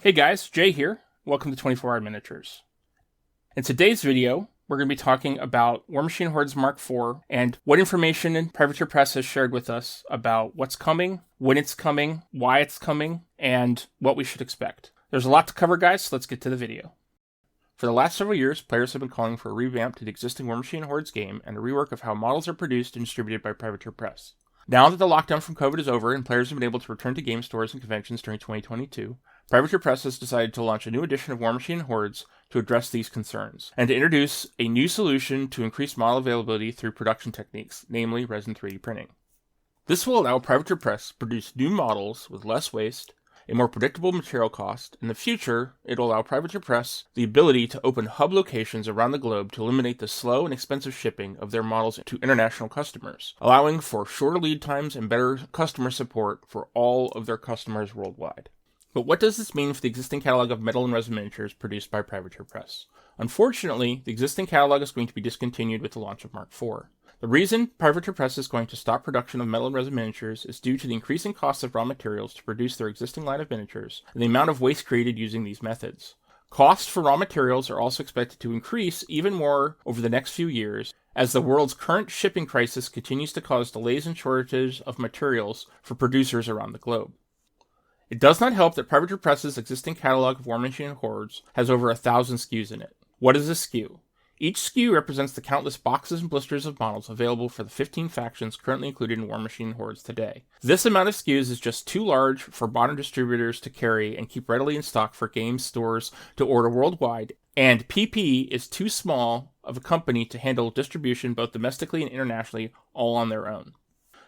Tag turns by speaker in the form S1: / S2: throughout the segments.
S1: Hey guys, Jay here. Welcome to 24 Hour Miniatures. In today's video, we're going to be talking about Warmachine Hordes Mk4 and what information Privateer Press has shared with us about what's coming, when it's coming, why it's coming, and what we should expect. There's a lot to cover, guys, so let's get to the video. For the last several years, players have been calling for a revamp to the existing Warmachine Hordes game and a rework of how models are produced and distributed by Privateer Press. Now that the lockdown from COVID is over and players have been able to return to game stores and conventions during 2022, Privateer Press has decided to launch a new edition of Warmachine Hordes to address these concerns, and to introduce a new solution to increase model availability through production techniques, namely resin 3D printing. This will allow Privateer Press to produce new models with less waste, a more predictable material cost. In the future, it will allow Privateer Press the ability to open hub locations around the globe to eliminate the slow and expensive shipping of their models to international customers, allowing for shorter lead times and better customer support for all of their customers worldwide. But what does this mean for the existing catalog of metal and resin miniatures produced by Privateer Press? Unfortunately, the existing catalog is going to be discontinued with the launch of Mk4. The reason Privateer Press is going to stop production of metal and resin miniatures is due to the increasing cost of raw materials to produce their existing line of miniatures and the amount of waste created using these methods. Costs for raw materials are also expected to increase even more over the next few years, as the world's current shipping crisis continues to cause delays and shortages of materials for producers around the globe. It does not help that Privateer Press's existing catalog of Warmachine Hordes has over 1,000 SKUs in it. What is a SKU? Each SKU represents the countless boxes and blisters of models available for the 15 factions currently included in Warmachine Hordes today. This amount of SKUs is just too large for modern distributors to carry and keep readily in stock for game stores to order worldwide, and PP is too small of a company to handle distribution both domestically and internationally all on their own.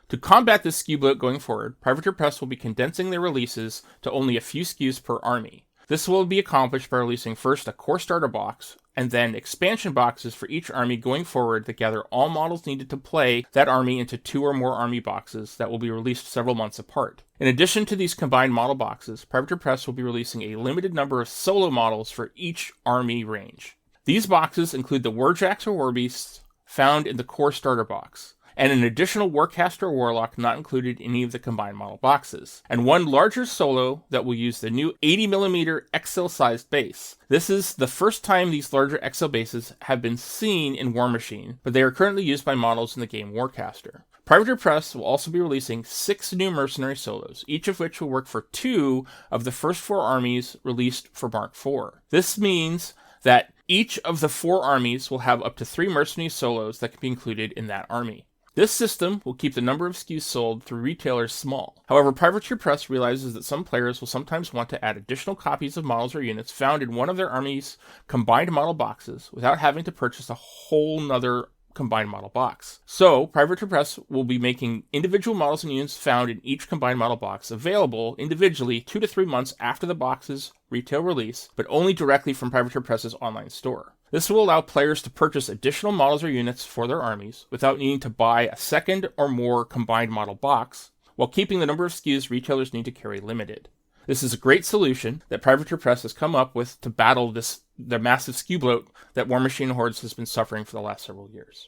S1: To combat this SKU bloat going forward, Privateer Press will be condensing their releases to only a few SKUs per army. This will be accomplished by releasing first a core starter box, and then expansion boxes for each army going forward that gather all models needed to play that army into 2 or more army boxes that will be released several months apart. In addition to these combined model boxes, Privateer Press will be releasing a limited number of solo models for each army range. These boxes include the Warjacks or Warbeasts found in the core starter box, and an additional Warcaster or Warlock not included in any of the combined model boxes, and one larger solo that will use the new 80mm XL-sized base. This is the first time these larger XL bases have been seen in Warmachine, but they are currently used by models in the game Warcaster. Privateer Press will also be releasing 6 new mercenary solos, each of which will work for 2 of the first 4 armies released for Mk4. This means that each of the 4 armies will have up to 3 mercenary solos that can be included in that army. This system will keep the number of SKUs sold through retailers small. However, Privateer Press realizes that some players will sometimes want to add additional copies of models or units found in one of their army's combined model boxes without having to purchase a whole nother combined model box. So, Privateer Press will be making individual models and units found in each combined model box available individually 2 to 3 months after the box's retail release, but only directly from Privateer Press's online store. This will allow players to purchase additional models or units for their armies without needing to buy a second or more combined model box, while keeping the number of SKUs retailers need to carry limited. This is a great solution that Privateer Press has come up with to battle the massive SKU bloat that Warmachine Hordes has been suffering for the last several years.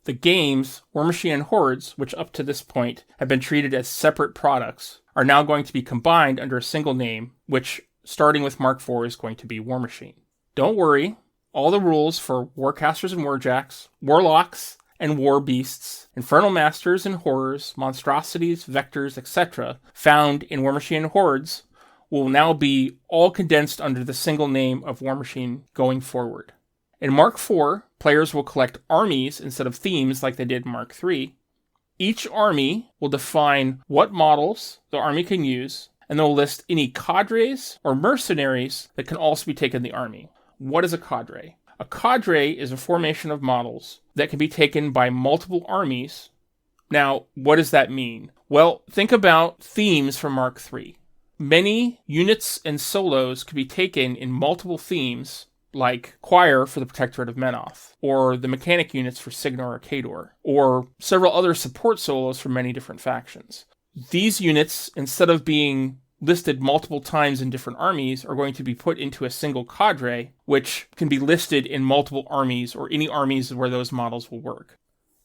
S1: The games, Warmachine Hordes, which up to this point have been treated as separate products, are now going to be combined under a single name, which, starting with Mk4, is going to be Warmachine. Don't worry. All the rules for Warcasters and Warjacks, Warlocks and Warbeasts, Infernal Masters and Horrors, Monstrosities, Vectors, etc., found in Warmachine Hordes will now be all condensed under the single name of Warmachine going forward. In Mk4, players will collect armies instead of themes like they did in Mk3. Each army will define what models the army can use, and they'll list any cadres or mercenaries that can also be taken in the army. What is a cadre? A cadre is a formation of models that can be taken by multiple armies. Now, what does that mean? Well, think about themes from Mk3. Many units and solos could be taken in multiple themes, like Choir for the Protectorate of Menoth, or the mechanic units for Signor or Khador, or several other support solos for many different factions. These units, instead of being listed multiple times in different armies, are going to be put into a single cadre, which can be listed in multiple armies or any armies where those models will work.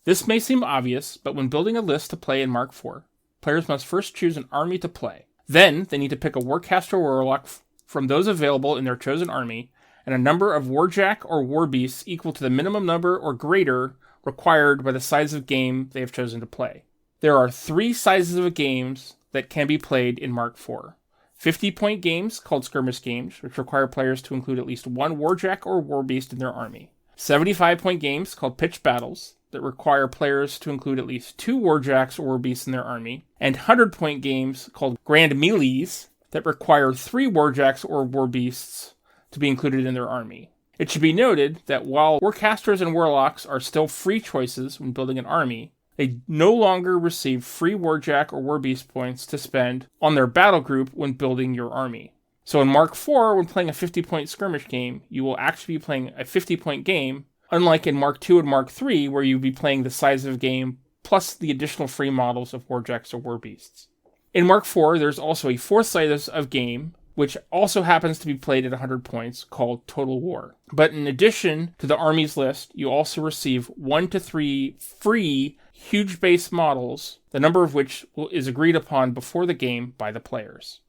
S1: This may seem obvious, but when building a list to play in Mk4, players must first choose an army to play. Then, they need to pick a Warcaster or Warlock from those available in their chosen army, and a number of warjack or war beasts equal to the minimum number or greater required by the size of game they have chosen to play. There are 3 sizes of games that can be played in Mark IV. 50-point games, called skirmish games, which require players to include at least 1 warjack or war beast in their army. 75-point games, called pitched battles, that require players to include at least 2 warjacks or war beasts in their army. And 100-point games, called grand melees, that require 3 warjacks or war beasts to be included in their army. It should be noted that while warcasters and warlocks are still free choices when building an army, they no longer receive free warjack or war beast points to spend on their battle group when building your army. So in Mark IV, when playing a 50-point skirmish game, you will actually be playing a 50-point game, unlike in Mark II and Mark III, where you'll be playing the size of a game plus the additional free models of warjacks or war beasts. In Mark IV, there's also a 4th size of game, which also happens to be played at 100 points, called Total War. But in addition to the armies list, you also receive 1 to 3 free huge base models, the number of which is agreed upon before the game by the players.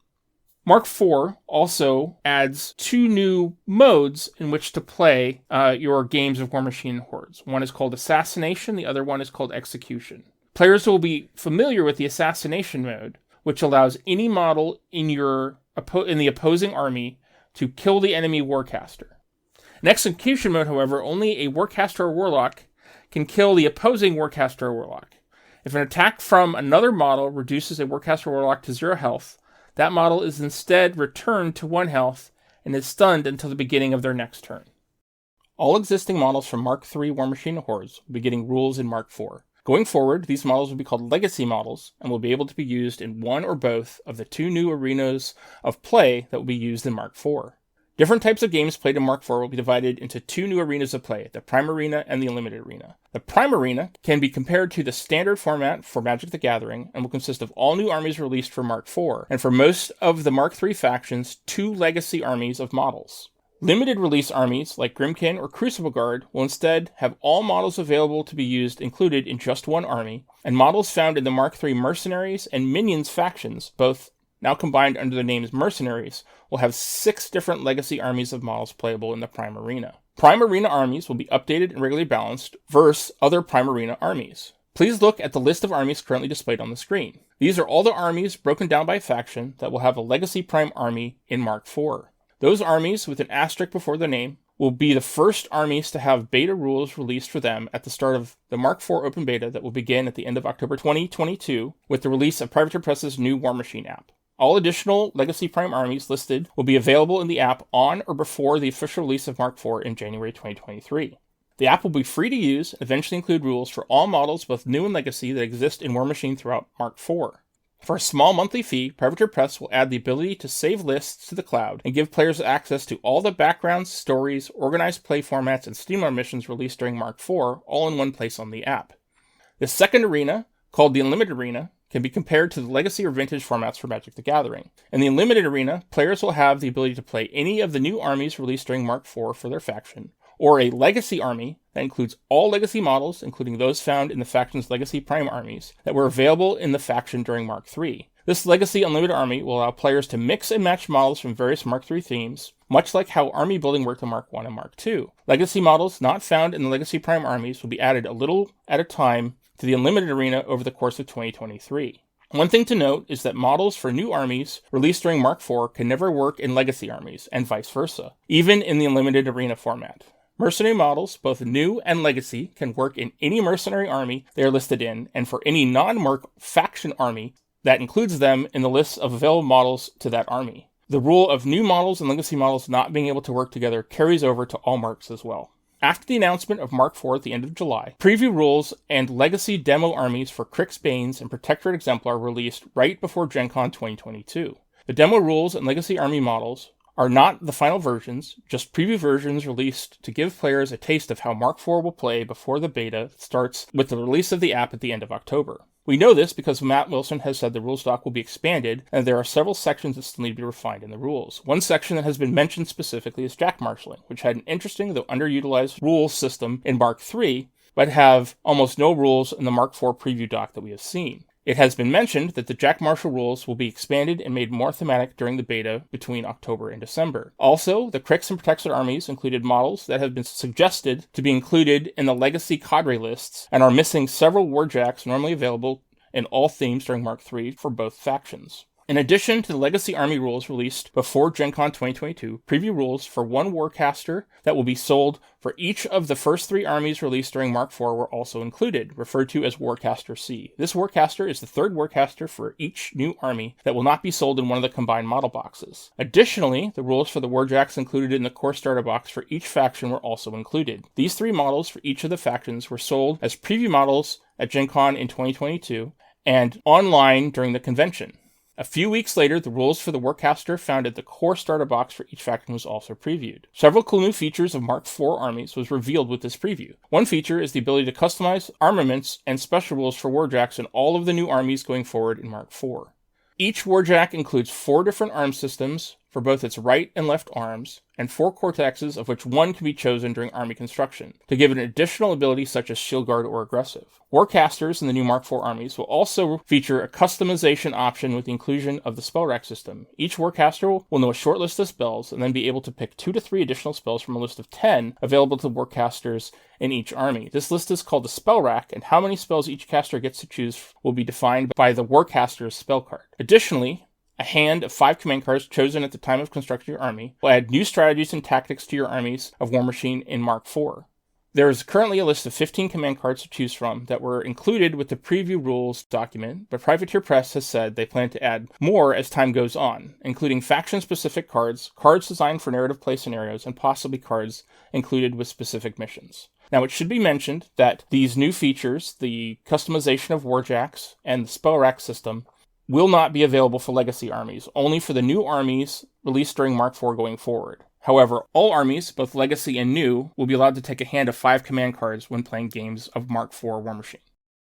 S1: Mark IV also adds 2 new modes in which to play your games of Warmachine Hordes. One is called Assassination, the other one is called Execution. Players will be familiar with the Assassination mode, which allows any model in the opposing army to kill the enemy warcaster. In Execution mode, however, only a warcaster or warlock can kill the opposing warcaster or warlock. If an attack from another model reduces a warcaster or warlock to 0 health, that model is instead returned to 1 health and is stunned until the beginning of their next turn. All existing models from Mark III Warmachine Hordes will be getting rules in Mark IV. Going forward, these models will be called legacy models and will be able to be used in one or both of the 2 new arenas of play that will be used in Mark IV. Different types of games played in Mark IV will be divided into 2 new arenas of play, the Prime Arena and the Unlimited Arena. The Prime Arena can be compared to the standard format for Magic the Gathering and will consist of all new armies released for Mark IV, and for most of the Mark III factions, 2 legacy armies of models. Limited release armies, like Grimkin or Crucible Guard, will instead have all models available to be used included in just 1 army, and models found in the Mark III Mercenaries and Minions factions, both now combined under the names Mercenaries, will have 6 different legacy armies of models playable in the Prime Arena. Prime Arena armies will be updated and regularly balanced versus other Prime Arena armies. Please look at the list of armies currently displayed on the screen. These are all the armies broken down by faction that will have a legacy Prime army in Mark IV. Those armies with an asterisk before their name will be the first armies to have beta rules released for them at the start of the Mark IV open beta that will begin at the end of October 2022 with the release of Privateer Press's new Warmachine app. All additional Legacy Prime armies listed will be available in the app on or before the official release of Mark IV in January 2023. The app will be free to use and eventually include rules for all models, both new and legacy, that exist in Warmachine throughout Mark IV. For a small monthly fee, Privateer Press will add the ability to save lists to the cloud and give players access to all the backgrounds, stories, organized play formats, and Steamroller missions released during Mark IV, all in one place on the app. The second arena, called the Unlimited Arena, can be compared to the legacy or vintage formats for Magic the Gathering. In the Unlimited Arena, players will have the ability to play any of the new armies released during Mark IV for their faction, or a legacy army that includes all legacy models, including those found in the faction's legacy prime armies, that were available in the faction during Mark III. This legacy unlimited army will allow players to mix and match models from various Mark III themes, much like how army building worked in Mark I and Mark II. Legacy models not found in the legacy prime armies will be added a little at a time to the Unlimited Arena over the course of 2023. One thing to note is that models for new armies released during Mark IV can never work in legacy armies, and vice versa, even in the Unlimited Arena format. Mercenary models, both new and legacy, can work in any mercenary army they are listed in, and for any non-Merc faction army that includes them in the list of available models to that army. The rule of new models and legacy models not being able to work together carries over to all Mercs as well. After the announcement of Mark IV at the end of July, preview rules and legacy demo armies for Crix Banes and Protectorate Exemplar were released right before Gen Con 2022. The demo rules and legacy army models are not the final versions, just preview versions released to give players a taste of how Mark IV will play before the beta starts with the release of the app at the end of October. We know this because Matt Wilson has said the rules doc will be expanded, and there are several sections that still need to be refined in the rules. One section that has been mentioned specifically is Jack Marshalling, which had an interesting though underutilized rules system in Mark III, but have almost no rules in the Mark IV preview doc that we have seen. It has been mentioned that the Jack Marshall rules will be expanded and made more thematic during the beta between October and December. Also, the Crix and Protected armies included models that have been suggested to be included in the Legacy Cadre lists and are missing several Warjacks normally available in all themes during Mark III for both factions. In addition to the Legacy Army rules released before Gen Con 2022, preview rules for one Warcaster that will be sold for each of the first 3 armies released during Mark IV were also included, referred to as Warcaster C. This Warcaster is the 3rd Warcaster for each new army that will not be sold in one of the combined model boxes. Additionally, the rules for the Warjacks included in the core starter box for each faction were also included. These 3 models for each of the factions were sold as preview models at Gen Con in 2022 and online during the convention. A few weeks later, the rules for the Warcaster found at the core starter box for each faction was also previewed. Several cool new features of Mark IV armies was revealed with this preview. One feature is the ability to customize armaments and special rules for Warjacks in all of the new armies going forward in Mark IV. Each Warjack includes 4 different arm systems for both its right and left arms, and 4 Cortexes, of which one can be chosen during army construction, to give an additional ability such as Shield Guard or Aggressive. Warcasters in the new Mark IV armies will also feature a customization option with the inclusion of the spell rack system. Each Warcaster will know a short list of spells and then be able to pick 2 to 3 additional spells from a list of 10 available to Warcasters in each army. This list is called the spell rack, and how many spells each caster gets to choose will be defined by the Warcaster's spell card. Additionally, a hand of 5 command cards chosen at the time of constructing your army will add new strategies and tactics to your armies of Warmachine in Mark IV. There is currently a list of 15 command cards to choose from that were included with the preview rules document, but Privateer Press has said they plan to add more as time goes on, including faction-specific cards, cards designed for narrative play scenarios, and possibly cards included with specific missions. Now, it should be mentioned that these new features, the customization of Warjacks and the spell rack system, will not be available for Legacy armies, only for the new armies released during Mark IV going forward. However, all armies, both Legacy and new, will be allowed to take a hand of 5 command cards when playing games of Mark IV Warmachine.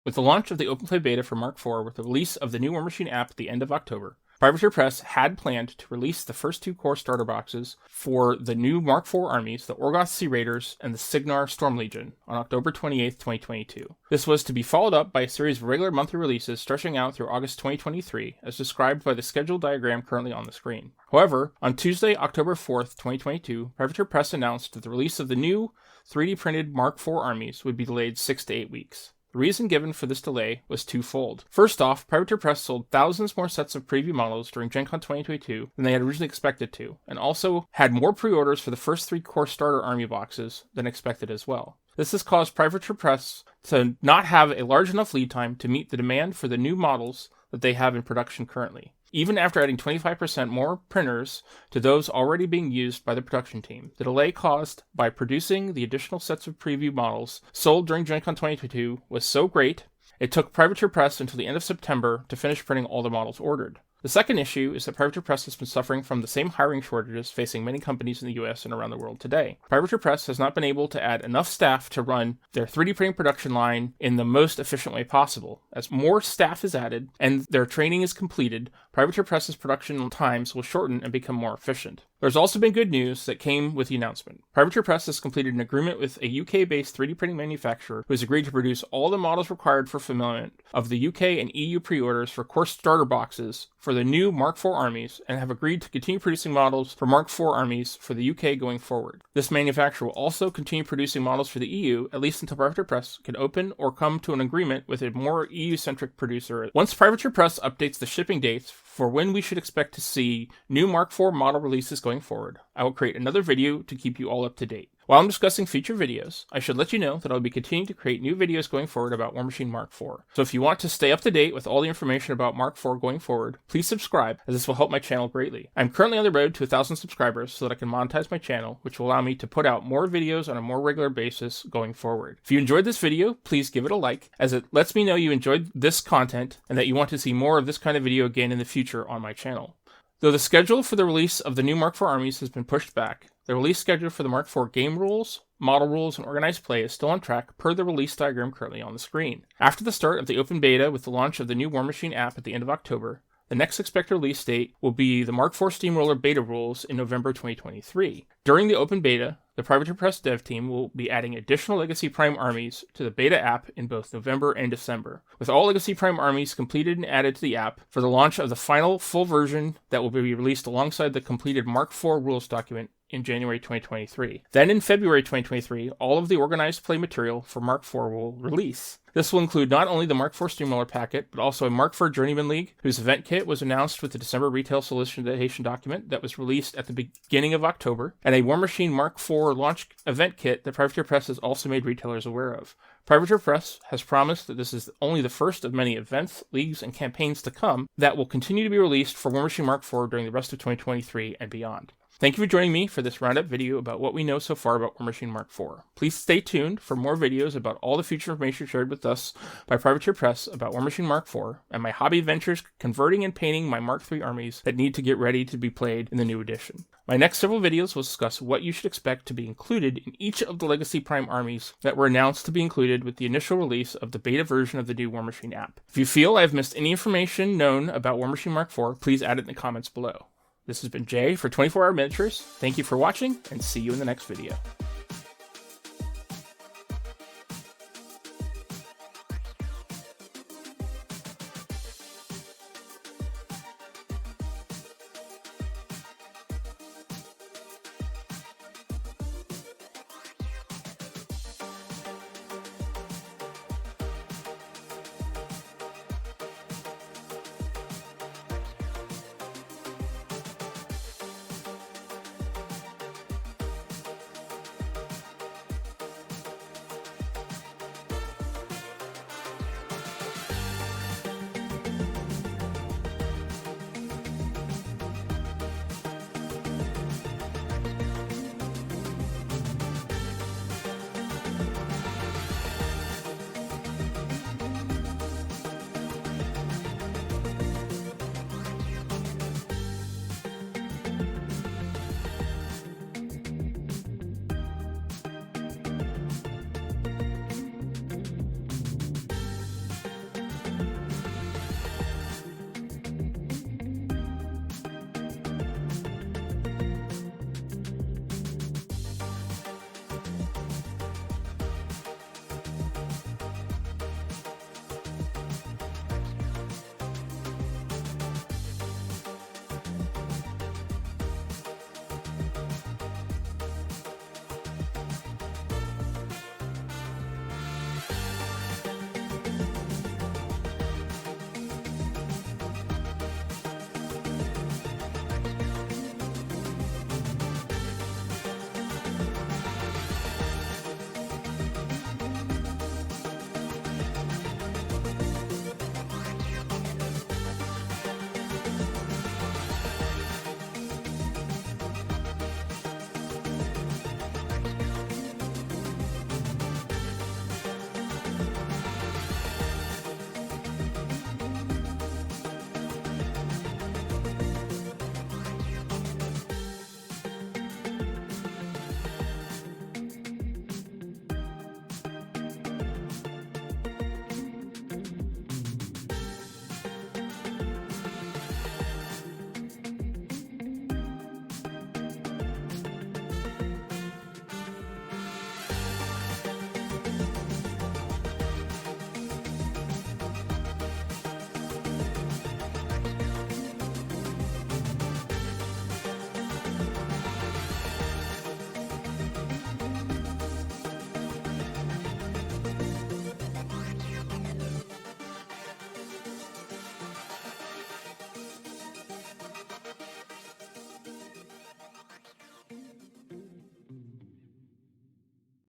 S1: With the launch of the open play beta for Mark IV with the release of the new Warmachine app at the end of October, Privateer Press had planned to release the first 2 core starter boxes for the new Mark IV armies, the Orgoth Sea Raiders and the Cygnar Storm Legion, on October 28, 2022. This was to be followed up by a series of regular monthly releases stretching out through August 2023, as described by the schedule diagram currently on the screen. However, on Tuesday, October 4th, 2022, Privateer Press announced that the release of the new 3D printed Mark IV armies would be delayed 6 to 8 weeks. The reason given for this delay was twofold. First off, Privateer Press sold thousands more sets of preview models during Gen Con 2022 than they had originally expected to, and also had more pre-orders for the first 3 core starter army boxes than expected as well. This has caused Privateer Press to not have a large enough lead time to meet the demand for the new models that they have in production currently, even after adding 25% more printers to those already being used by the production team. The delay caused by producing the additional sets of preview models sold during Gen Con 2022 was so great, it took Privateer Press until the end of September to finish printing all the models ordered. The second issue is that Privateer Press has been suffering from the same hiring shortages facing many companies in the US and around the world today. Privateer Press has not been able to add enough staff to run their 3D printing production line in the most efficient way possible. As more staff is added and their training is completed, Privateer Press's production times will shorten and become more efficient. There's also been good news that came with the announcement. Privateer Press has completed an agreement with a UK-based 3D printing manufacturer who has agreed to produce all the models required for fulfillment of the UK and EU pre-orders for core starter boxes for the new Mark IV armies, and have agreed to continue producing models for Mark IV armies for the UK going forward. This manufacturer will also continue producing models for the EU, at least until Privateer Press can open or come to an agreement with a more EU-centric producer. Once Privateer Press updates the shipping dates for when we should expect to see new Mark IV model releases going forward, I will create another video to keep you all up to date. While I'm discussing future videos, I should let you know that I'll be continuing to create new videos going forward about Warmachine Mark IV. So if you want to stay up to date with all the information about Mark IV going forward, please subscribe, as this will help my channel greatly. I'm currently on the road to 1,000 subscribers so that I can monetize my channel, which will allow me to put out more videos on a more regular basis going forward. If you enjoyed this video, please give it a like, as it lets me know you enjoyed this content and that you want to see more of this kind of video again in the future on my channel. Though the schedule for the release of the new Mark IV armies has been pushed back, the release schedule for the Mark IV game rules, model rules, and organized play is still on track per the release diagram currently on the screen. After the start of the open beta with the launch of the new Warmachine app at the end of October, the next expected release date will be the Mark IV Steamroller beta rules in November 2023. During the open beta, the Privateer Press dev team will be adding additional Legacy Prime armies to the beta app in both November and December, with all Legacy Prime armies completed and added to the app for the launch of the final full version that will be released alongside the completed Mark IV rules document in January 2023. Then in February 2023, all of the organized play material for Mark IV will release. This will include not only the Mark IV Steamroller packet, but also a Mark IV Journeyman League, whose event kit was announced with the December retail solicitation document that was released at the beginning of October, and a Warmachine Mk4 launch event kit that Privateer Press has also made retailers aware of. Privateer Press has promised that this is only the first of many events, leagues, and campaigns to come that will continue to be released for Warmachine Mk4 during the rest of 2023 and beyond. Thank you for joining me for this roundup video about what we know so far about Warmachine Mk4. Please stay tuned for more videos about all the future information shared with us by Privateer Press about Warmachine Mk4 and my hobby adventures converting and painting my Mark III armies that need to get ready to be played in the new edition. My next several videos will discuss what you should expect to be included in each of the Legacy Prime armies that were announced to be included with the initial release of the beta version of the new Warmachine app. If you feel I've missed any information known about Warmachine Mk4, please add it in the comments below. This has been Jay for 24 Hour Miniatures. Thank you for watching, and see you in the next video.